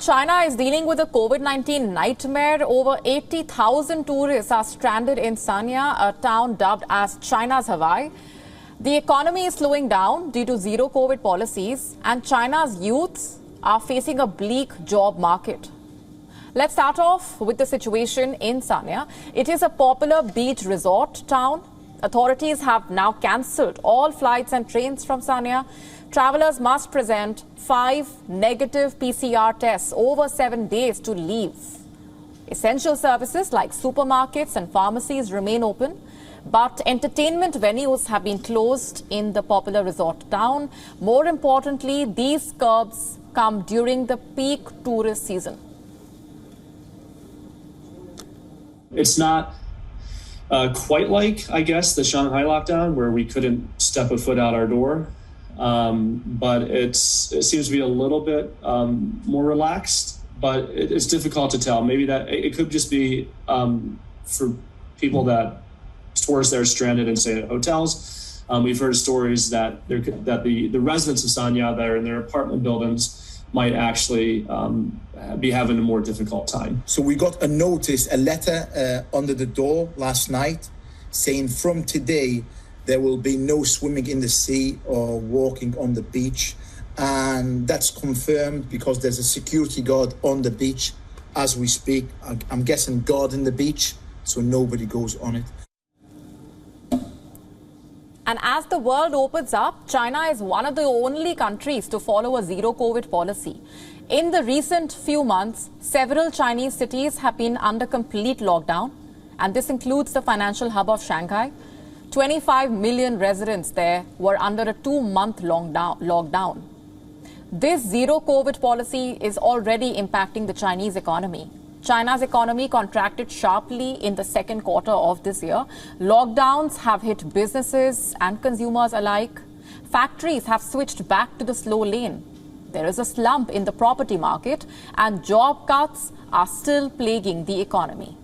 China is dealing with a COVID-19 nightmare. Over 80,000 tourists are stranded in Sanya, a town dubbed as China's Hawaii. The economy is slowing down due to zero COVID policies, and China's youths are facing a bleak job market. Let's start off with the situation in Sanya. It is a popular beach resort town. Authorities have now cancelled all flights and trains from Sanya. Travelers must present 5 negative PCR tests over 7 days to leave. Essential services like supermarkets and pharmacies remain open, but entertainment venues have been closed in the popular resort town. More importantly, these curbs come during the peak tourist season. It's not quite like, I guess, the Shanghai lockdown where we couldn't step a foot out our door. But it seems to be a little bit more relaxed, but it's difficult to tell. Maybe that it could just be for people tourists that are stranded and stay at hotels. We've heard stories that the residents of Sanya that are in their apartment buildings might actually be having a more difficult time. So we got a letter under the door last night saying from today there will be no swimming in the sea or walking on the beach. And that's confirmed because there's a security guard on the beach as we speak. I'm guessing guarding the beach so nobody goes on it. And as the world opens up, China is one of the only countries to follow a zero COVID policy. In the recent few months, several Chinese cities have been under complete lockdown, and this includes the financial hub of Shanghai. 25 million residents there were under a 2-month lockdown. This zero COVID policy is already impacting the Chinese economy. China's economy contracted sharply in the second quarter of this year. Lockdowns have hit businesses and consumers alike. Factories have switched back to the slow lane. There is a slump in the property market, and job cuts are still plaguing the economy.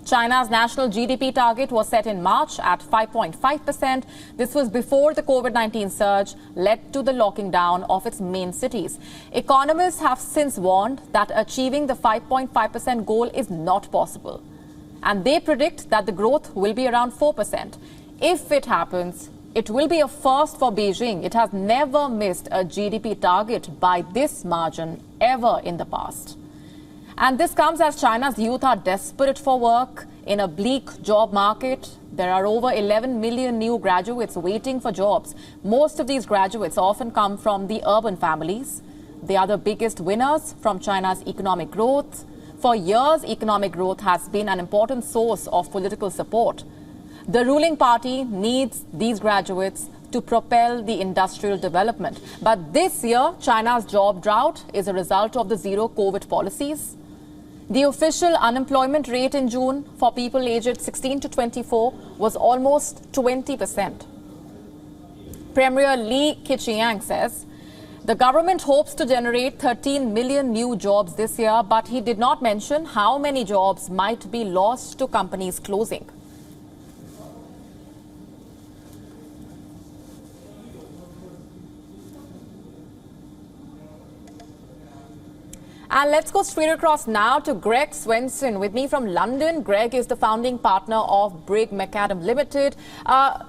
China's national GDP target was set in March at 5.5%. This was before the COVID-19 surge led to the locking down of its main cities. Economists have since warned that achieving the 5.5% goal is not possible, and they predict that the growth will be around 4%. If it happens, it will be a first for Beijing. It has never missed a GDP target by this margin ever in the past. And this comes as China's youth are desperate for work in a bleak job market. There are over 11 million new graduates waiting for jobs. Most of these graduates often come from the urban families. They are the biggest winners from China's economic growth. For years, economic growth has been an important source of political support. The ruling party needs these graduates to propel the industrial development. But this year, China's job drought is a result of the zero COVID policies. The official unemployment rate in June for people aged 16 to 24 was almost 20%. Premier Li Keqiang says the government hopes to generate 13 million new jobs this year, but he did not mention how many jobs might be lost to companies closing. And let's go straight across now to Greg Swenson with me from London. Greg is the founding partner of Brig Macadam Limited.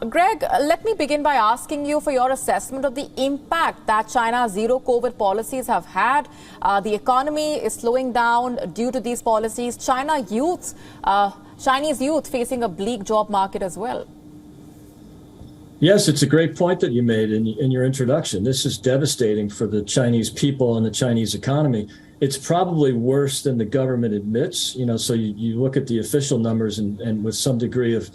Greg, let me begin by asking you for your assessment of the impact that China's zero COVID policies have had. The economy is slowing down due to these policies. Chinese youth facing a bleak job market as well. Yes, it's a great point that you made in your introduction. This is devastating for the Chinese people and the Chinese economy. It's probably worse than the government admits, so you look at the official numbers and with some degree of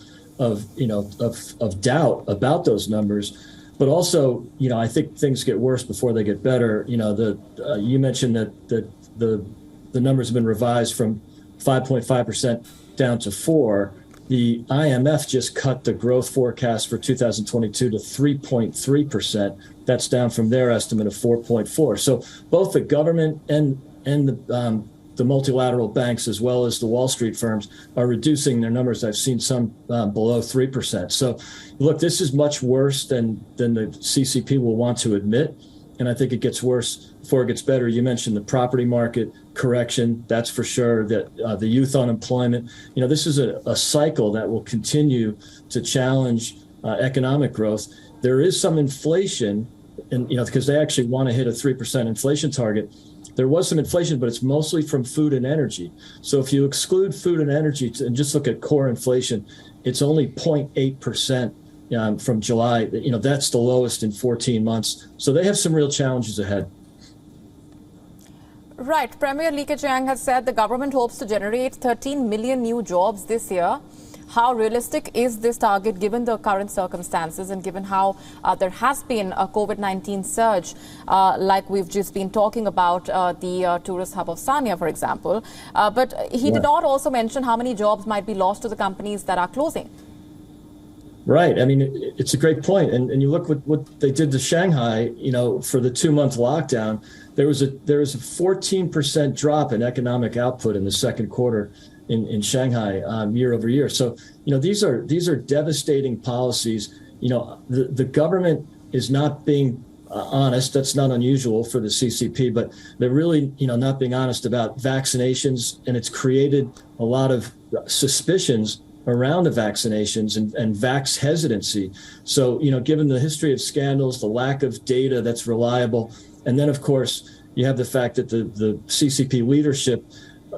doubt about those numbers. But also, I think things get worse before they get better. You mentioned that the numbers have been revised from 5.5% down to 4%. The IMF just cut the growth forecast for 2022 to 3.3%. That's down from their estimate of 4.4%. So both the government and the multilateral banks, as well as the Wall Street firms, are reducing their numbers. I've seen some below 3%. So look, this is much worse than the CCP will want to admit. and I think it gets worse before it gets better. You mentioned the property market correction, that's for sure, that the youth unemployment. This is a cycle that will continue to challenge economic growth. There is some inflation, and because they actually want to hit a 3% inflation target. There was some inflation, but it's mostly from food and energy. So if you exclude food and energy and just look at core inflation, it's only 0.8%. From July. That's the lowest in 14 months. So they have some real challenges ahead. Right. Premier Li Keqiang has said the government hopes to generate 13 million new jobs this year. How realistic is this target given the current circumstances and given how there has been a COVID-19 surge, like we've just been talking about the tourist hub of Sanya, for example. But he did not also mention how many jobs might be lost to the companies that are closing. Right. I mean, it's a great point. And you look what they did to Shanghai, for the 2-month lockdown, there was a 14% drop in economic output in the second quarter in Shanghai year over year. So, these are devastating policies. The government is not being honest. That's not unusual for the CCP, but they're really, not being honest about vaccinations. And it's created a lot of suspicions around the vaccinations and vax hesitancy. So, given the history of scandals, the lack of data that's reliable, and then, of course, you have the fact that the CCP leadership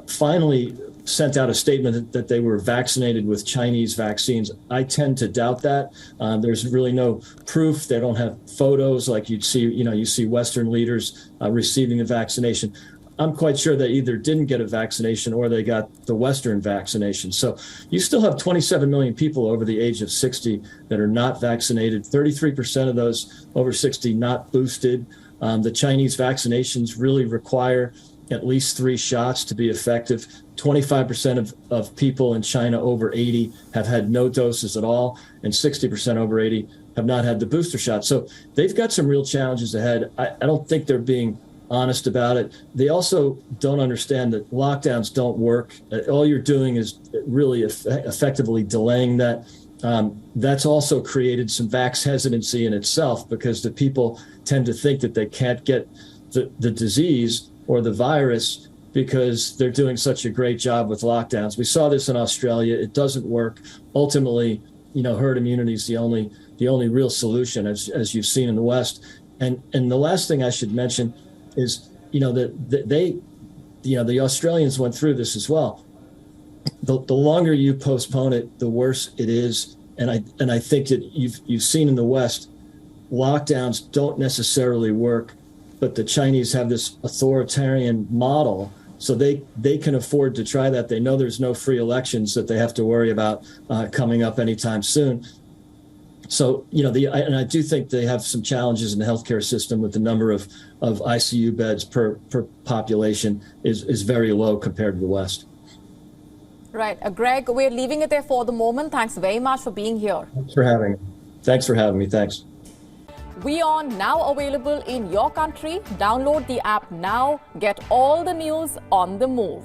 finally sent out a statement that they were vaccinated with Chinese vaccines. I tend to doubt that. There's really no proof. They don't have photos like you see Western leaders receiving the vaccination. I'm quite sure they either didn't get a vaccination or they got the Western vaccination. So you still have 27 million people over the age of 60 that are not vaccinated, 33% of those over 60 not boosted. The Chinese vaccinations really require at least 3 shots to be effective. 25% of people in China over 80 have had no doses at all, and 60% over 80 have not had the booster shot. So they've got some real challenges ahead. I don't think they're being honest about it. They also don't understand that lockdowns don't work. All you're doing is really effectively delaying that. That's also created some vax hesitancy in itself because the people tend to think that they can't get the disease or the virus because they're doing such a great job with lockdowns. We saw this in Australia. It doesn't work. Ultimately, herd immunity is the only real solution, as you've seen in the West. And the last thing I should mention is, that the Australians went through this as well. The longer you postpone it, the worse it is. And I think that you've seen in the West, lockdowns don't necessarily work, but the Chinese have this authoritarian model, so they can afford to try that. They know there's no free elections that they have to worry about coming up anytime soon. So, and I do think they have some challenges in the healthcare system with the number of ICU beds per population is very low compared to the West. Right. Greg, we're leaving it there for the moment. Thanks very much for being here. Thanks for having me. Thanks. WION now available in your country. Download the app now. Get all the news on the move.